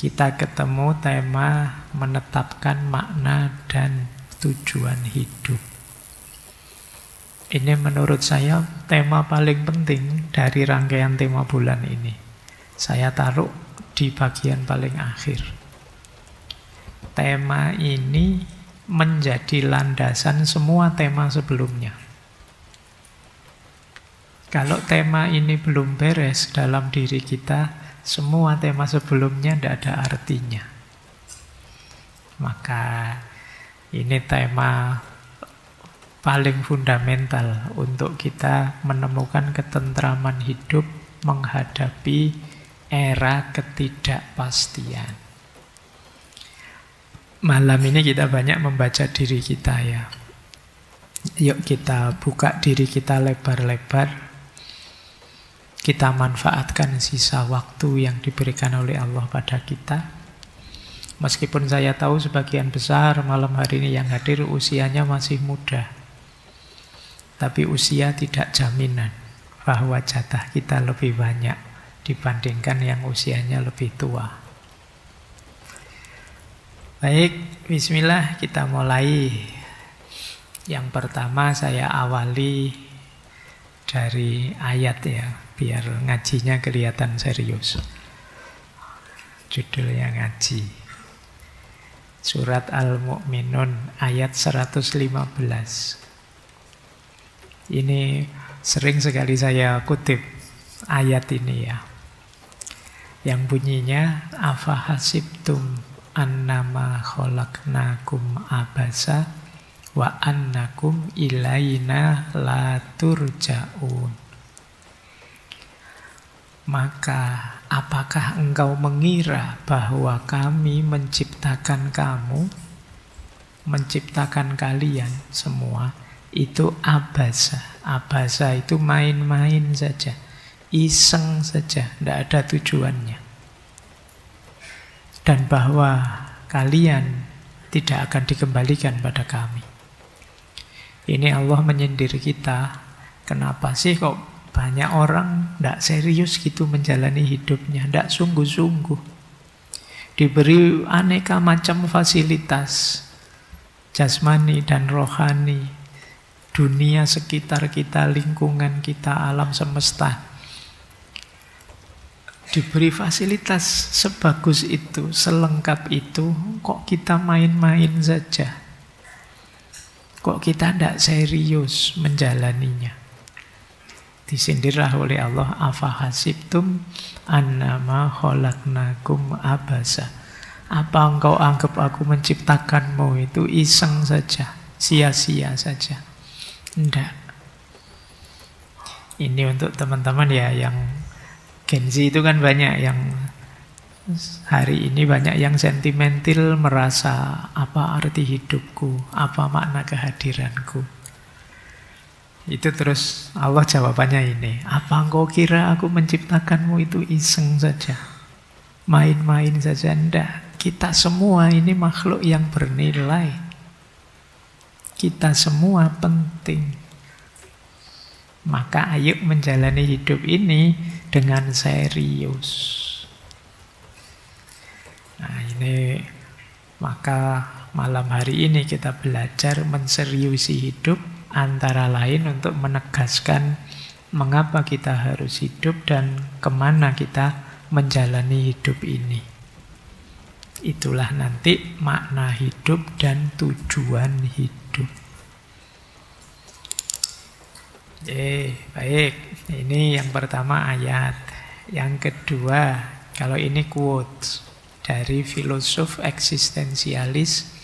kita ketemu tema menetapkan makna dan tujuan hidup. Ini menurut saya tema paling penting dari rangkaian tema bulan ini. Saya taruh di bagian paling akhir. Tema ini menjadi landasan semua tema sebelumnya. Kalau tema ini belum beres dalam diri kita, semua tema sebelumnya tidak ada artinya. Maka ini tema paling fundamental untuk kita menemukan ketentraman hidup menghadapi era ketidakpastian. Malam ini kita banyak membaca diri kita ya. Yuk kita buka diri kita lebar-lebar. Kita manfaatkan sisa waktu yang diberikan oleh Allah pada kita. Meskipun saya tahu sebagian besar malam hari ini yang hadir usianya masih muda. Tapi usia tidak jaminan bahwa jatah kita lebih banyak dibandingkan yang usianya lebih tua. Baik, bismillah kita mulai. Yang pertama saya awali dari ayat ya, biar ngajinya kelihatan serius. Judulnya ngaji. Surat Al-Mu'minun ayat 115. Ini sering sekali saya kutip ayat ini ya. Yang bunyinya afahasibtum annama khalaqnakum abasa wa annakum ilaina la turja'un. Maka apakah engkau mengira bahwa kami menciptakan kamu, menciptakan kalian semua itu abasa. Abasa itu main-main saja, iseng saja, tidak ada tujuannya. Dan bahwa kalian tidak akan dikembalikan pada kami. Ini Allah menyindir kita. Kenapa sih kok banyak orang tidak serius gitu menjalani hidupnya, tidak sungguh-sungguh. Diberi aneka macam fasilitas jasmani dan rohani, dunia sekitar kita, lingkungan kita, alam semesta. Diberi fasilitas sebagus itu, selengkap itu, kok kita main-main saja? Kok kita tidak serius menjalaninya? Disindirlah oleh Allah, afahasibtum annama khalaqnakum abasa. Apa engkau anggap aku menciptakanmu itu iseng saja, sia-sia saja? Tidak. Ini untuk teman-teman ya yang Gen Z itu kan banyak yang hari ini banyak yang sentimental, merasa apa arti hidupku, apa makna kehadiranku. Itu terus Allah jawabannya ini, apa engkau kira aku menciptakanmu itu iseng saja, main-main saja? Tidak. Kita semua ini makhluk yang bernilai. Kita semua penting. Maka ayo menjalani hidup ini dengan serius. Nah ini, maka malam hari ini kita belajar menseriusi hidup, antara lain untuk menegaskan mengapa kita harus hidup dan kemana kita menjalani hidup ini. Itulah nanti makna hidup dan tujuan hidup. Baik, ini yang pertama ayat. Yang kedua, kalau ini quotes dari filosof eksistensialis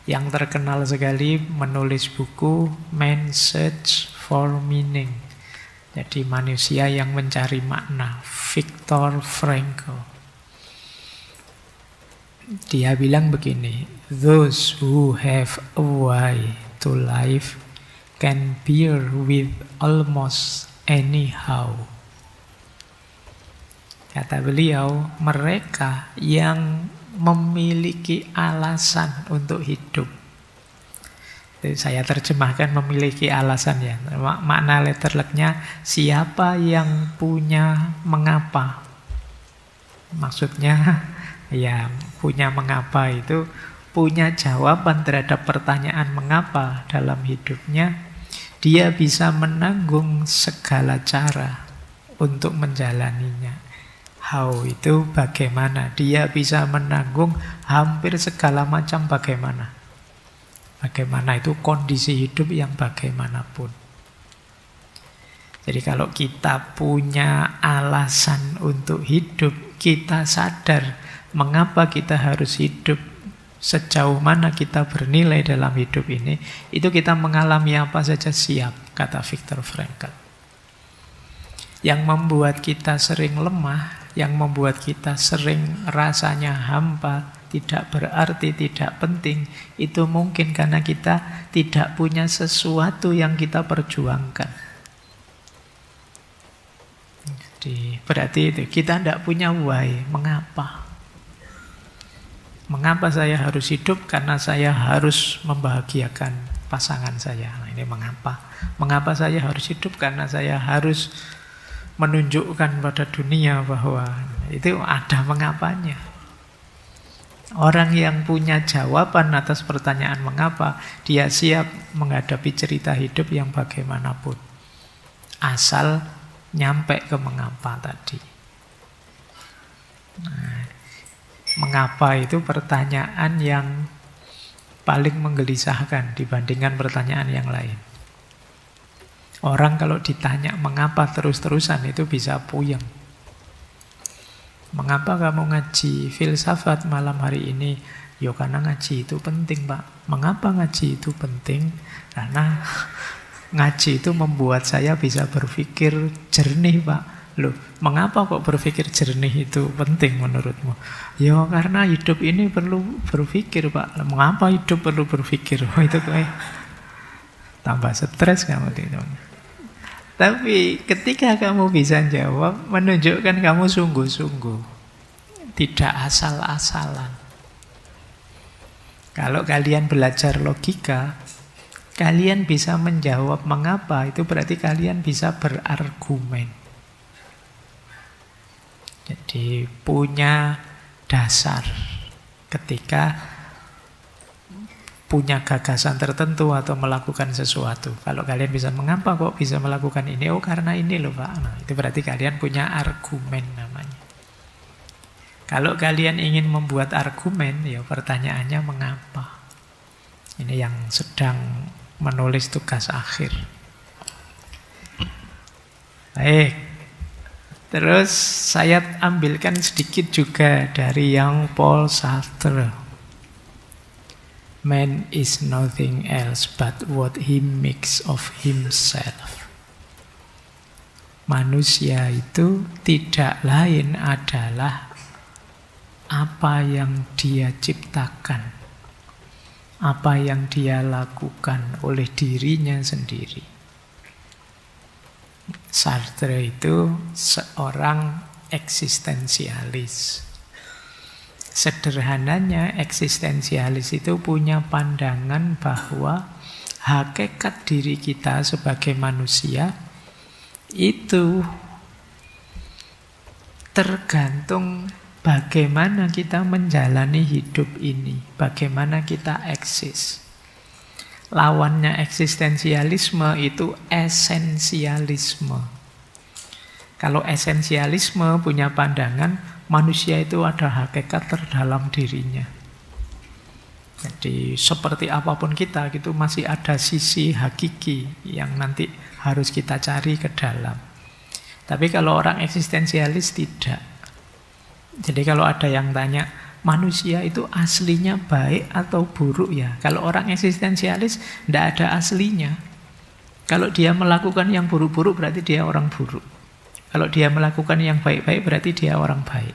yang terkenal sekali, menulis buku Man's Search for Meaning. Jadi manusia yang mencari makna, Viktor Frankl. Dia bilang begini, those who have a why to life can bear with almost anyhow. Kata beliau, mereka yang memiliki alasan untuk hidup. Jadi saya terjemahkan memiliki alasan ya. Makna letterleknya siapa yang punya mengapa. Maksudnya ya punya mengapa itu punya jawaban terhadap pertanyaan mengapa dalam hidupnya. Dia bisa menanggung segala cara untuk menjalaninya. How itu bagaimana? Dia bisa menanggung hampir segala macam bagaimana. Bagaimana itu kondisi hidup yang bagaimanapun. Jadi kalau kita punya alasan untuk hidup, kita sadar mengapa kita harus hidup, sejauh mana kita bernilai dalam hidup ini, itu kita mengalami apa saja siap, kata Viktor Frankl. Yang membuat kita sering lemah, yang membuat kita sering rasanya hampa, tidak berarti, tidak penting, itu mungkin karena kita tidak punya sesuatu yang kita perjuangkan. Jadi berarti itu kita tidak punya why, mengapa. Mengapa saya harus hidup? Karena saya harus membahagiakan pasangan saya. Nah, ini mengapa. Mengapa saya harus hidup? Karena saya harus menunjukkan pada dunia bahwa itu ada mengapanya. Orang yang punya jawaban atas pertanyaan mengapa, dia siap menghadapi cerita hidup yang bagaimanapun. Asal nyampe ke mengapa tadi. Nah, mengapa itu pertanyaan yang paling menggelisahkan dibandingkan pertanyaan yang lain. Orang kalau ditanya mengapa terus-terusan itu bisa puyeng. Mengapa kamu ngaji filsafat malam hari ini? Ya karena ngaji itu penting, Pak. Mengapa ngaji itu penting? Karena ngaji itu membuat saya bisa berpikir jernih, Pak. Loh, mengapa kok berpikir jernih itu penting menurutmu? Ya karena hidup ini perlu berpikir, Pak. Mengapa hidup perlu berpikir? Oh, itu kayak tambah stres kamu itu. Tapi ketika kamu bisa jawab, menunjukkan kamu sungguh-sungguh. Tidak asal-asalan. Kalau kalian belajar logika, kalian bisa menjawab mengapa, itu berarti kalian bisa berargumen. Jadi punya dasar ketika punya gagasan tertentu atau melakukan sesuatu. Kalau kalian bisa, mengapa kok bisa melakukan ini? Oh karena ini loh Pak. Nah, itu berarti kalian punya argumen namanya. Kalau kalian ingin membuat argumen, ya pertanyaannya mengapa. Ini yang sedang menulis tugas akhir. Baik. Terus saya ambilkan sedikit juga dari yang Paul Sartre. Man is nothing else but what he makes of himself. Manusia itu tidak lain adalah apa yang dia ciptakan, apa yang dia lakukan oleh dirinya sendiri. Sartre itu seorang eksistensialis. Sederhananya, eksistensialis itu punya pandangan bahwa hakikat diri kita sebagai manusia itu tergantung bagaimana kita menjalani hidup ini, bagaimana kita eksis. Lawannya eksistensialisme itu esensialisme. Kalau esensialisme punya pandangan manusia itu ada hakikat terdalam dirinya. Jadi seperti apapun kita gitu masih ada sisi hakiki yang nanti harus kita cari ke dalam. Tapi kalau orang eksistensialis tidak. Jadi kalau ada yang tanya, manusia itu aslinya baik atau buruk ya? Kalau orang eksistensialis tidak ada aslinya. Kalau dia melakukan yang buruk-buruk berarti dia orang buruk. Kalau dia melakukan yang baik-baik berarti dia orang baik.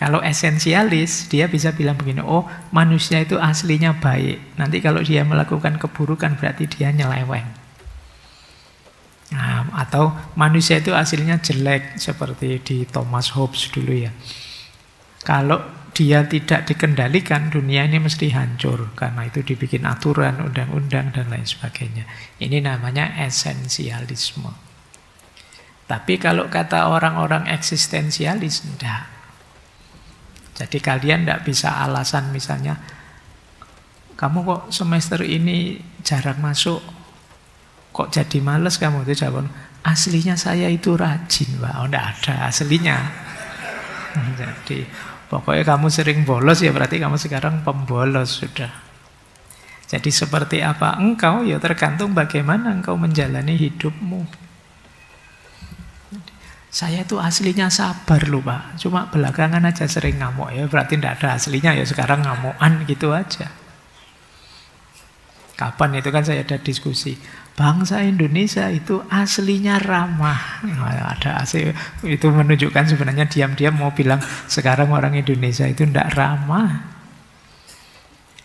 Kalau esensialis, dia bisa bilang begini, oh manusia itu aslinya baik. Nanti kalau dia melakukan keburukan berarti dia nyeleweng. Nah, atau manusia itu aslinya jelek, seperti di Thomas Hobbes dulu ya. Kalau dia tidak dikendalikan, dunia ini mesti hancur. Karena itu dibikin aturan, undang-undang, dan lain sebagainya. Ini namanya esensialisme. Tapi kalau kata orang-orang eksistensialis, enggak. Jadi kalian enggak bisa alasan misalnya, kamu kok semester ini jarang masuk, kok jadi males kamu? Itu jawaban, aslinya saya itu rajin, Pak. Oh, enggak ada aslinya. Jadi pokoknya kamu sering bolos ya berarti kamu sekarang pembolos sudah. Jadi seperti apa engkau ya tergantung bagaimana engkau menjalani hidupmu. Saya itu aslinya sabar loh Pak, cuma belakangan aja sering ngamuk. Ya berarti tidak ada aslinya, ya sekarang ngamukan gitu aja. Kapan itu kan saya ada diskusi, bangsa Indonesia itu aslinya ramah. Nah, ada asli, itu menunjukkan sebenarnya diam-diam mau bilang sekarang orang Indonesia itu tidak ramah.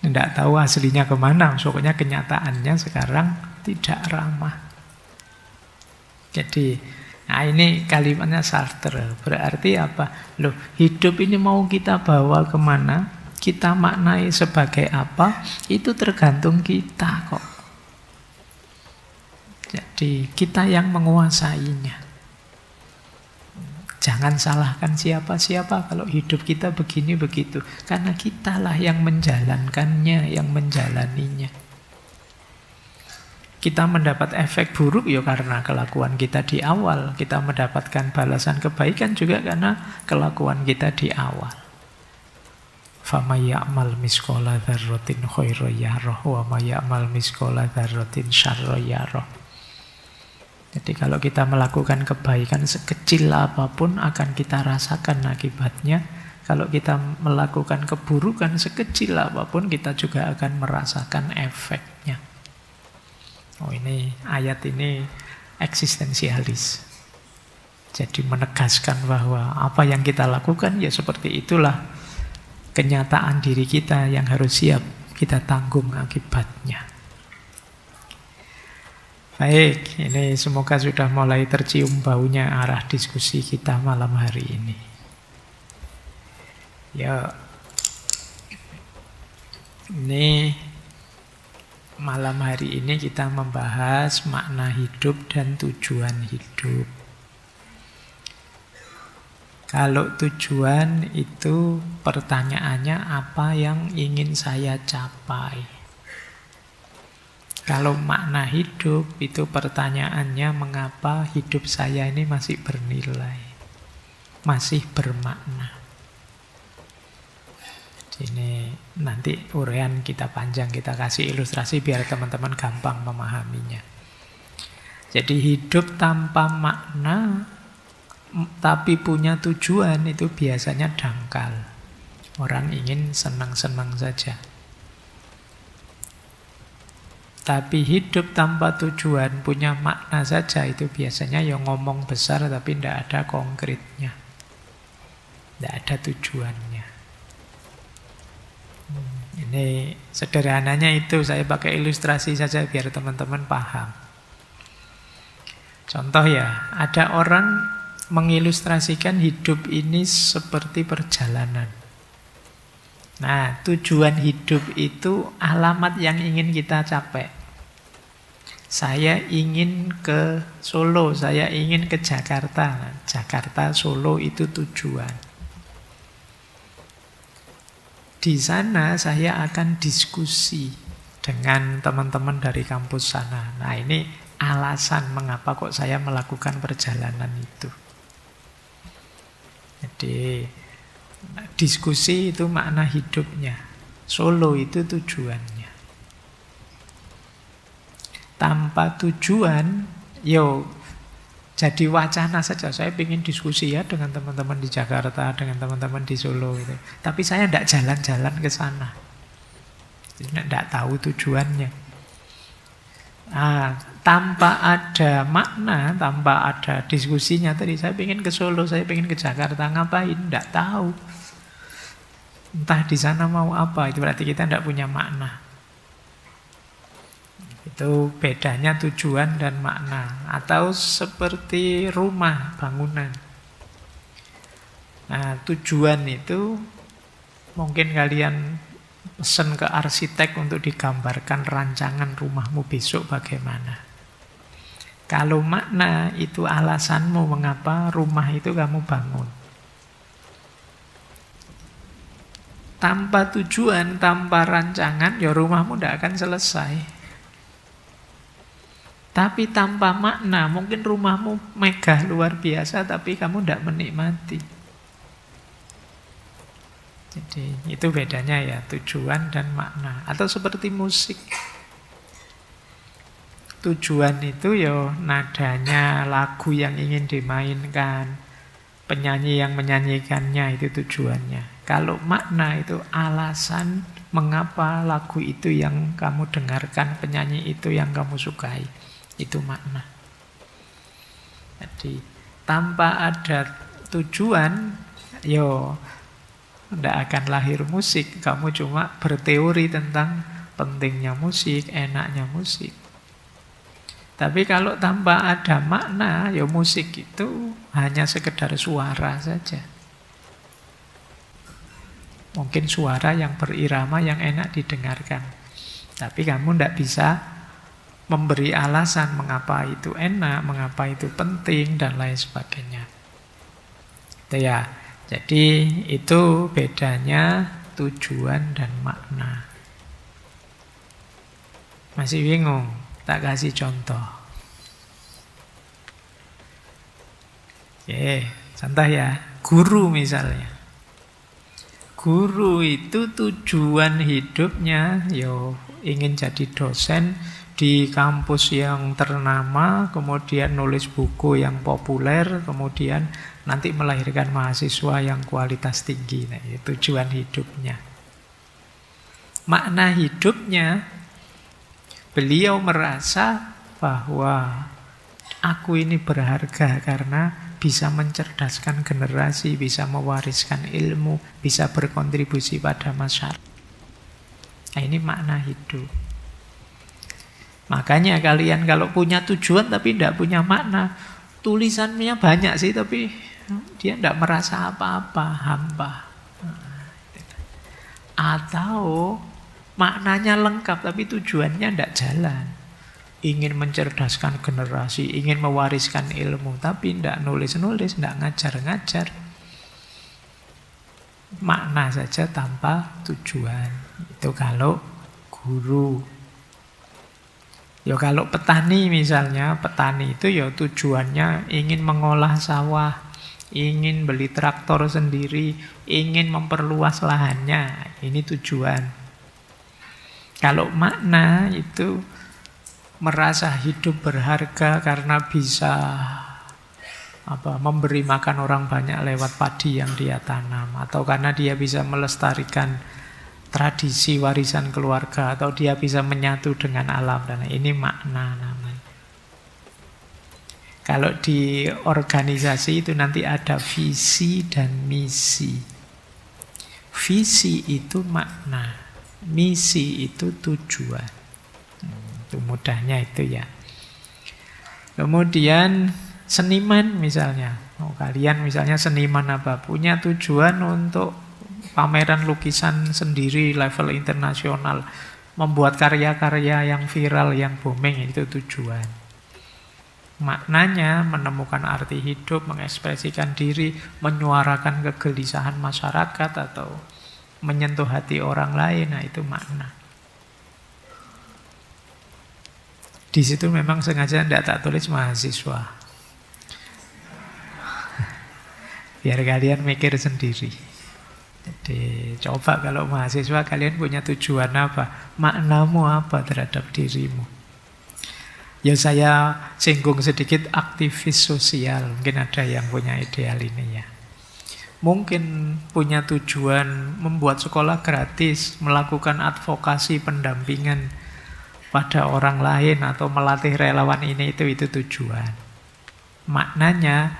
Tidak tahu aslinya kemana, pokoknya kenyataannya sekarang tidak ramah. Jadi, nah ini kalimatnya Sartre. Berarti apa? Loh, hidup ini mau kita bawa kemana? Kita maknai sebagai apa? Itu tergantung kita kok. Jadi kita yang menguasainya. Jangan salahkan siapa-siapa kalau hidup kita begini begitu. Karena kitalah yang menjalankannya, yang menjalaninya. Kita mendapat efek buruk ya karena kelakuan kita di awal. Kita mendapatkan balasan kebaikan juga karena kelakuan kita di awal. فَمَنْ يَعْمَلْ مِثْقَالَ ذَرَّةٍ خَيْرًا يَرَهُ وَمَنْ يَعْمَلْ مِثْقَالَ ذَرَّةٍ شَرًّا يَرَهُ. Jadi kalau kita melakukan kebaikan sekecil apapun akan kita rasakan akibatnya. Kalau kita melakukan keburukan sekecil apapun kita juga akan merasakan efeknya. Oh ini ayat ini eksistensialis. Jadi menegaskan bahwa apa yang kita lakukan ya seperti itulah kenyataan diri kita yang harus siap kita tanggung akibatnya. Baik, ini semoga sudah mulai tercium baunya arah diskusi kita malam hari ini. Ya, ini malam hari ini kita membahas makna hidup dan tujuan hidup. Kalau tujuan itu pertanyaannya apa yang ingin saya capai. Kalau makna hidup itu pertanyaannya mengapa hidup saya ini masih bernilai, masih bermakna. Ini nanti uraian kita panjang, kita kasih ilustrasi biar teman-teman gampang memahaminya. Jadi hidup tanpa makna tapi punya tujuan itu biasanya dangkal. Orang ingin senang-senang saja. Tapi hidup tanpa tujuan, punya makna saja, itu biasanya yang ngomong besar tapi tidak ada konkretnya. Tidak ada tujuannya. Ini sederhananya itu, saya pakai ilustrasi saja biar teman-teman paham. Contoh ya, ada orang mengilustrasikan hidup ini seperti perjalanan. Nah, tujuan hidup itu alamat yang ingin kita capai. Saya ingin ke Solo, saya ingin ke Jakarta. Nah, Jakarta, Solo itu tujuan. Di sana saya akan diskusi dengan teman-teman dari kampus sana. Nah, ini alasan mengapa kok saya melakukan perjalanan itu. Jadi diskusi itu makna hidupnya. Solo itu tujuannya. Tanpa tujuan, jadi wacana saja. Saya ingin diskusi ya dengan teman-teman di Jakarta, dengan teman-teman di Solo gitu. Tapi saya tidak jalan-jalan ke sana. Tidak tahu tujuannya. Tanpa ada makna, tanpa ada diskusinya tadi, saya ingin ke Solo, saya ingin ke Jakarta, ngapain? Tidak tahu. Entah di sana mau apa, itu berarti kita tidak punya makna. Itu bedanya tujuan dan makna. Atau seperti rumah, bangunan. Nah, tujuan itu mungkin kalian pesan ke arsitek untuk digambarkan rancangan rumahmu besok bagaimana. Kalau makna itu alasanmu mengapa rumah itu kamu bangun. Tanpa tujuan, tanpa rancangan, ya rumahmu tidak akan selesai. Tapi tanpa makna, mungkin rumahmu megah luar biasa, tapi kamu tidak menikmati. Jadi itu bedanya ya, tujuan dan makna. Atau seperti musik. Tujuan itu ya nadanya, lagu yang ingin dimainkan, penyanyi yang menyanyikannya, itu tujuannya. Kalau makna itu alasan mengapa lagu itu yang kamu dengarkan, penyanyi itu yang kamu sukai. Itu makna. Jadi tanpa ada tujuan, yo tidak akan lahir musik. Kamu cuma berteori tentang pentingnya musik, enaknya musik. Tapi kalau tanpa ada makna, ya musik itu hanya sekedar suara saja. Mungkin suara yang berirama, yang enak didengarkan. Tapi kamu tidak bisa memberi alasan mengapa itu enak, mengapa itu penting, dan lain sebagainya. Itu ya. Jadi itu bedanya tujuan dan makna. Masih bingung? Tak kasih contoh. Oke, contoh ya. Guru misalnya. Guru itu tujuan hidupnya yo ingin jadi dosen di kampus yang ternama, kemudian nulis buku yang populer, kemudian nanti melahirkan mahasiswa yang kualitas tinggi. Nah, itu tujuan hidupnya. Makna hidupnya, beliau merasa bahwa aku ini berharga karena bisa mencerdaskan generasi, bisa mewariskan ilmu, bisa berkontribusi pada masyarakat. Nah, ini makna hidup. Makanya kalian kalau punya tujuan tapi tidak punya makna, tulisannya banyak sih tapi dia tidak merasa apa-apa, hampa. Atau maknanya lengkap tapi tujuannya tidak jalan. Ingin mencerdaskan generasi, ingin mewariskan ilmu, tapi tidak nulis-nulis, tidak ngajar-ngajar. Makna saja tanpa tujuan. Itu kalau guru. Ya kalau petani misalnya, petani itu ya tujuannya ingin mengolah sawah, ingin beli traktor sendiri, ingin memperluas lahannya. Ini tujuan. Kalau makna itu merasa hidup berharga karena bisa memberi makan orang banyak lewat padi yang dia tanam, atau karena dia bisa melestarikan tradisi warisan keluarga, atau dia bisa menyatu dengan alam, dan ini makna namanya. Kalau di organisasi itu nanti ada visi dan misi. Visi itu makna, misi itu tujuan. Itu mudahnya itu ya. Kemudian seniman misalnya. Kalian misalnya seniman apa? Punya tujuan untuk pameran lukisan sendiri level internasional. Membuat karya-karya yang viral, yang booming, itu tujuan. Maknanya menemukan arti hidup, mengekspresikan diri, menyuarakan kegelisahan masyarakat atau menyentuh hati orang lain. Nah, itu makna. Di situ memang sengaja tidak tak tulis mahasiswa. Biar kalian mikir sendiri. Jadi coba kalau mahasiswa kalian punya tujuan apa? Maknamu apa terhadap dirimu? Ya saya singgung sedikit aktivis sosial. Mungkin ada yang punya ideal ini ya. Mungkin punya tujuan membuat sekolah gratis, melakukan advokasi pendampingan pada orang lain, atau melatih relawan ini itu tujuan. Maknanya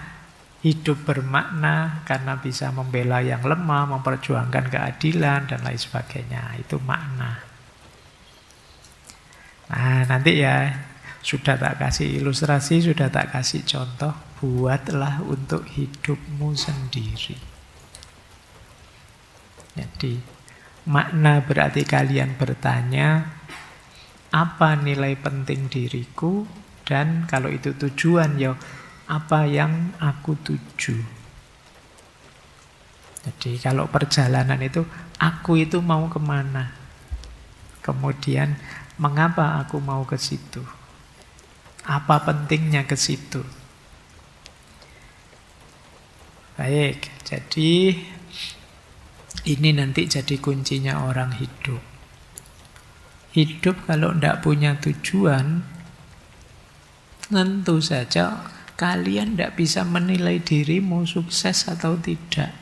hidup bermakna karena bisa membela yang lemah, memperjuangkan keadilan dan lain sebagainya. Itu makna. Nah, nanti ya sudah tak kasih ilustrasi, sudah tak kasih contoh. Buatlah untuk hidupmu sendiri. Jadi makna berarti kalian bertanya, apa nilai penting diriku? Dan kalau itu tujuan, ya apa yang aku tuju. Jadi kalau perjalanan itu, aku itu mau kemana? Kemudian, mengapa aku mau ke situ? Apa pentingnya ke situ? Baik, jadi ini nanti jadi kuncinya orang hidup. Hidup kalau tidak punya tujuan, tentu saja kalian tidak bisa menilai dirimu sukses atau tidak,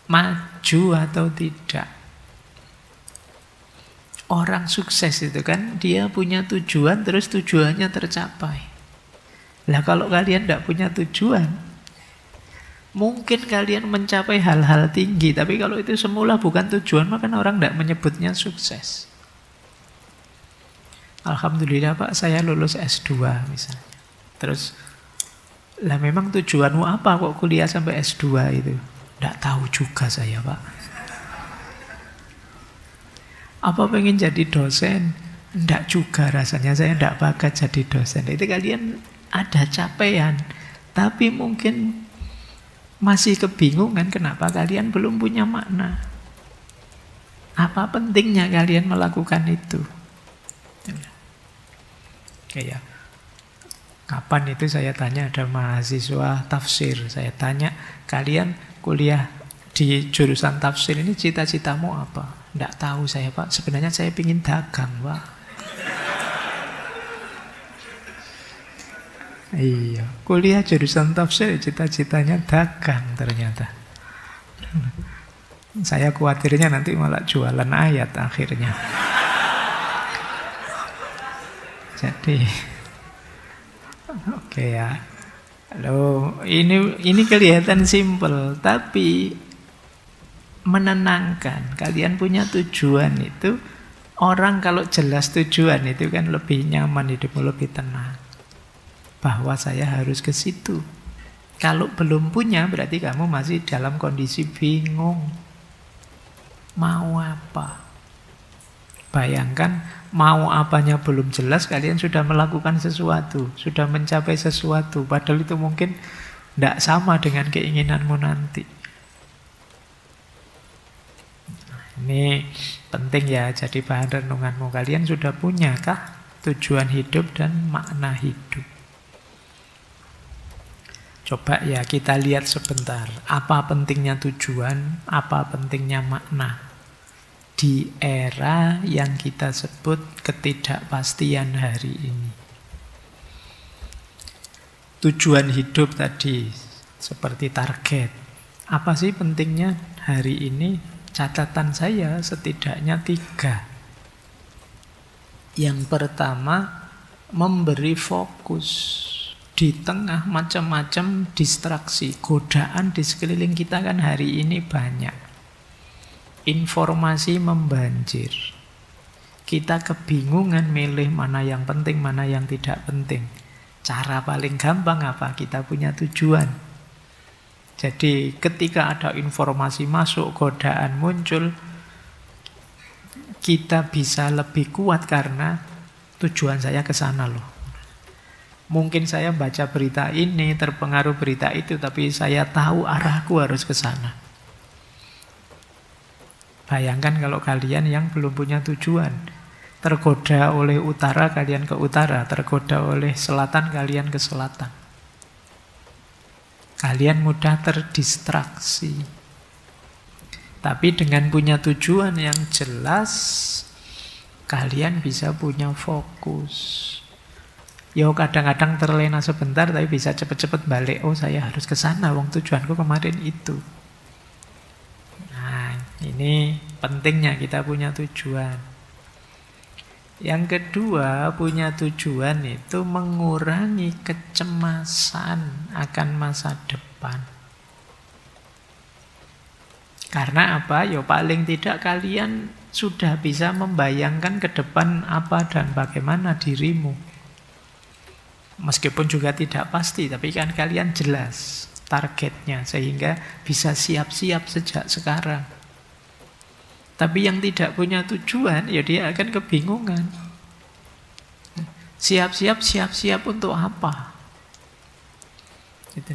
maju atau tidak. Orang sukses itu kan dia punya tujuan, terus tujuannya tercapai. Lah kalau kalian tidak punya tujuan, mungkin kalian mencapai hal-hal tinggi, tapi kalau itu semula bukan tujuan, maka orang tidak menyebutnya sukses. Alhamdulillah Pak, saya lulus S2 misalnya. Terus, lah memang tujuanmu apa kok kuliah sampai S2 itu? Tidak tahu juga saya Pak. Apa pengen jadi dosen? Tidak juga rasanya, saya tidak bakat jadi dosen. Itu kalian ada capaian, tapi mungkin masih kebingungan kenapa kalian belum punya makna. Apa pentingnya kalian melakukan itu? Kayak kapan itu saya tanya ada mahasiswa tafsir, saya tanya, kalian kuliah di jurusan tafsir ini cita-citamu apa? Tidak tahu saya Pak, sebenarnya saya ingin dagang Pak. Iya, kuliah jurusan tafsir cita-citanya dagang ternyata. Saya khawatirnya nanti malah jualan ayat akhirnya. Jadi, oke ya. Loh, ini kelihatan simpel, tapi menenangkan. Kalian punya tujuan itu, orang kalau jelas tujuan itu kan lebih nyaman hidupmu, lebih tenang. Bahwa saya harus ke situ. Kalau belum punya, berarti kamu masih dalam kondisi bingung. Mau apa? Bayangkan, mau apanya belum jelas, kalian sudah melakukan sesuatu, sudah mencapai sesuatu, padahal itu mungkin tidak sama dengan keinginanmu nanti. Ini penting ya, jadi bahan renunganmu. Kalian sudah punyakah tujuan hidup dan makna hidup? Coba ya kita lihat sebentar, apa pentingnya tujuan, apa pentingnya makna di era yang kita sebut ketidakpastian hari ini. Tujuan hidup tadi seperti target. Apa sih pentingnya hari ini? Catatan saya setidaknya 3. Yang pertama, memberi fokus di tengah macam-macam distraksi, godaan di sekeliling kita kan hari ini banyak. Informasi membanjir. Kita kebingungan milih mana yang penting, mana yang tidak penting. Cara paling gampang apa? Kita punya tujuan. Jadi ketika ada informasi masuk, godaan muncul, kita bisa lebih kuat karena tujuan saya ke sana loh. Mungkin saya baca berita ini, terpengaruh berita itu, tapi saya tahu arahku harus ke sana. Bayangkan kalau kalian yang belum punya tujuan, tergoda oleh utara, kalian ke utara, tergoda oleh selatan, kalian ke selatan. Kalian mudah terdistraksi. Tapi dengan punya tujuan yang jelas, kalian bisa punya fokus. Yo kadang-kadang terlena sebentar, tapi bisa cepet-cepet balik. Oh saya harus ke sana, wong tujuanku kemarin itu. Nah ini pentingnya kita punya tujuan. Yang kedua, punya tujuan itu mengurangi kecemasan akan masa depan. Karena apa? Ya paling tidak kalian sudah bisa membayangkan ke depan apa dan bagaimana dirimu. Meskipun juga tidak pasti, tapi kan kalian jelas targetnya sehingga bisa siap-siap sejak sekarang. Tapi yang tidak punya tujuan, ya dia akan kebingungan. Siap-siap untuk apa? Gitu.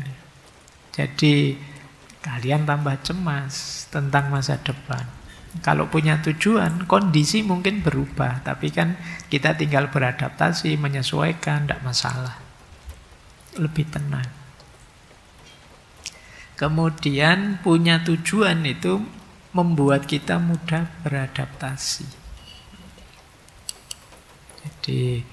Jadi kalian tambah cemas tentang masa depan. Kalau punya tujuan, kondisi mungkin berubah, tapi kan kita tinggal beradaptasi, menyesuaikan, tidak masalah. Lebih tenang. Kemudian punya tujuan itu membuat kita mudah beradaptasi. Jadi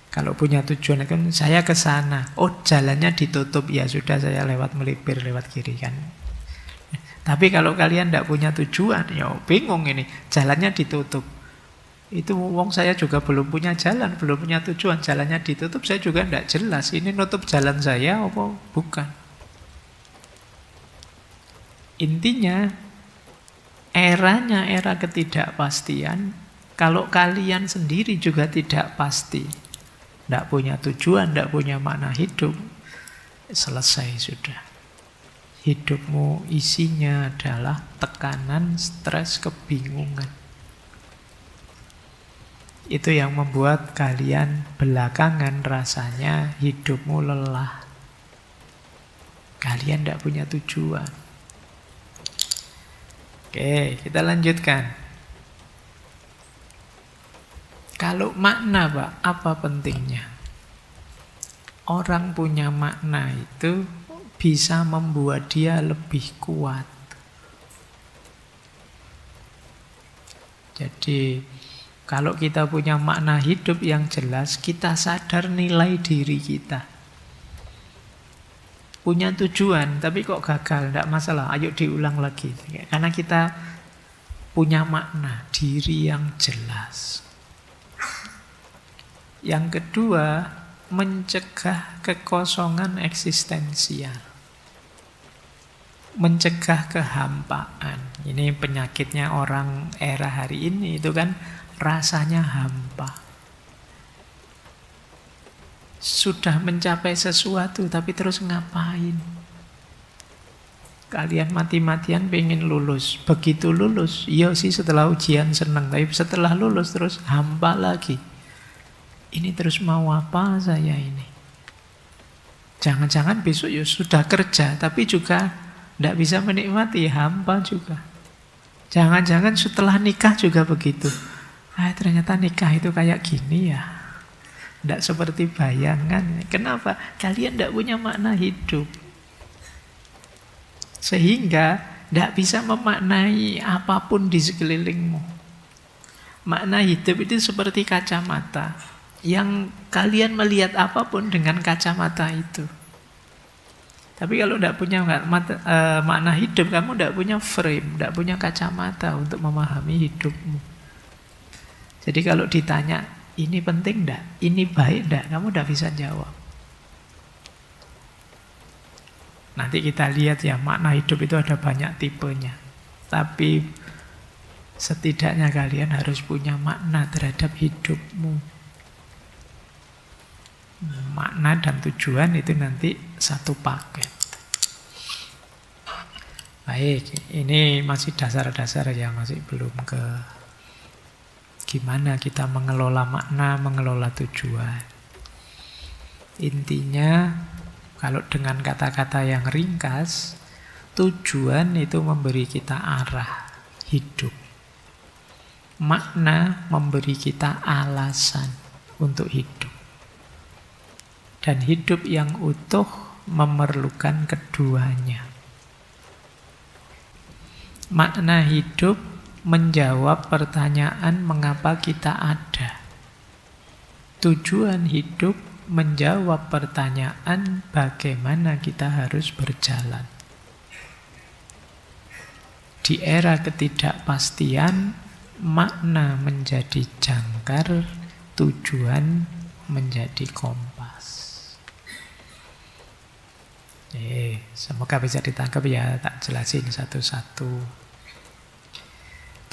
kalau punya tujuan kan saya ke sana, oh jalannya ditutup, ya sudah saya lewat melipir lewat kiri kan. Tapi kalau kalian tidak punya tujuan, ya bingung ini, jalannya ditutup. Itu wong saya juga belum punya jalan, belum punya tujuan, jalannya ditutup, saya juga tidak jelas. Ini nutup jalan saya apa bukan? Intinya, eranya era ketidakpastian, kalau kalian sendiri juga tidak pasti, tidak punya tujuan, tidak punya makna hidup, selesai sudah. Hidupmu isinya adalah tekanan, stres, kebingungan. Itu yang membuat kalian belakangan rasanya hidupmu lelah. Kalian tidak punya tujuan. Oke, kita lanjutkan. Kalau makna, Pak, apa pentingnya? Orang punya makna itu bisa membuat dia lebih kuat. Jadi, kalau kita punya makna hidup yang jelas, kita sadar nilai diri kita. Punya tujuan, tapi kok gagal, tidak masalah, ayo diulang lagi. Karena kita punya makna diri yang jelas. Yang kedua, mencegah kekosongan eksistensial. Mencegah kehampaan. Ini penyakitnya orang era hari ini, itu kan rasanya hampa. Sudah mencapai sesuatu tapi terus ngapain? Kalian mati-matian pengen lulus. Begitu lulus, iya sih setelah ujian senang, tapi setelah lulus terus hampa lagi. Ini terus mau apa saya ini? Jangan-jangan besok ya sudah kerja tapi juga tidak bisa menikmati, hampa juga. Jangan-jangan setelah nikah juga begitu. Ternyata nikah itu kayak gini ya. Tidak seperti bayangan. Kenapa? Kalian tidak punya makna hidup. Sehingga tidak bisa memaknai apapun di sekelilingmu. Makna hidup itu seperti kacamata. Yang kalian melihat apapun dengan kacamata itu. Tapi kalau tidak punya makna hidup, kamu tidak punya frame, tidak punya kacamata untuk memahami hidupmu. Jadi kalau ditanya, ini penting tidak? Ini baik tidak? Kamu tidak bisa jawab. Nanti kita lihat ya, makna hidup itu ada banyak tipenya. Tapi setidaknya kalian harus punya makna terhadap hidupmu. Makna dan tujuan itu nanti satu paket. Baik, ini masih dasar-dasar ya, masih belum ke gimana kita mengelola makna, mengelola tujuan. Intinya, kalau dengan kata-kata yang ringkas, tujuan itu memberi kita arah hidup. Makna memberi kita alasan untuk hidup. Dan hidup yang utuh memerlukan keduanya. Makna hidup menjawab pertanyaan mengapa kita ada. Tujuan hidup menjawab pertanyaan bagaimana kita harus berjalan. Di era ketidakpastian, makna menjadi jangkar, tujuan menjadi kompas. Semoga bisa ditangkap ya, tak jelasin satu-satu.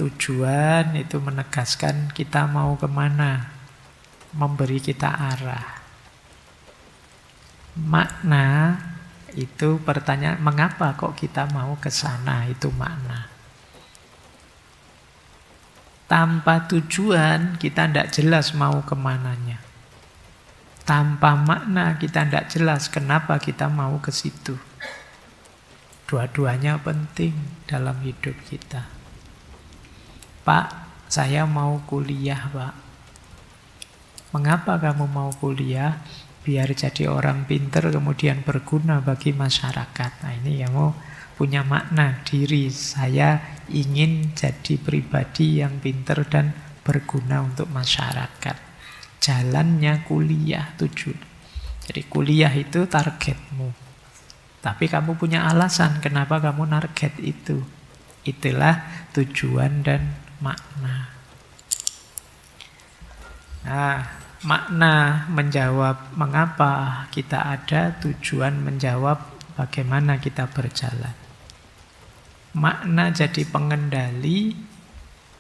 Tujuan itu menegaskan kita mau kemana, memberi kita arah. Makna itu pertanyaan, mengapa kok kita mau ke sana, itu makna. Tanpa tujuan kita tidak jelas mau kemananya. Tanpa makna kita tidak jelas kenapa kita mau ke situ. Dua-duanya penting dalam hidup kita. Pak, saya mau kuliah, Pak. Mengapa kamu mau kuliah? Biar jadi orang pinter kemudian berguna bagi masyarakat. Nah, ini kamu punya makna diri. Saya ingin jadi pribadi yang pinter dan berguna untuk masyarakat. Jalannya kuliah tujuan. Jadi kuliah itu targetmu. Tapi kamu punya alasan kenapa kamu target itu. Itulah tujuan dan makna. Nah, makna menjawab mengapa kita ada, tujuan menjawab bagaimana kita berjalan. Makna jadi pengendali,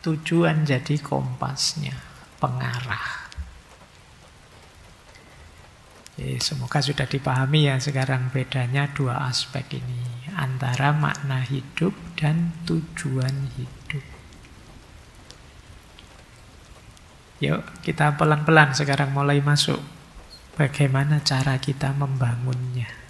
tujuan jadi kompasnya, pengarah. Semoga sudah dipahami ya sekarang bedanya dua aspek ini. Antara makna hidup dan tujuan hidup. Yuk kita pelan-pelan sekarang mulai masuk. Bagaimana cara kita membangunnya.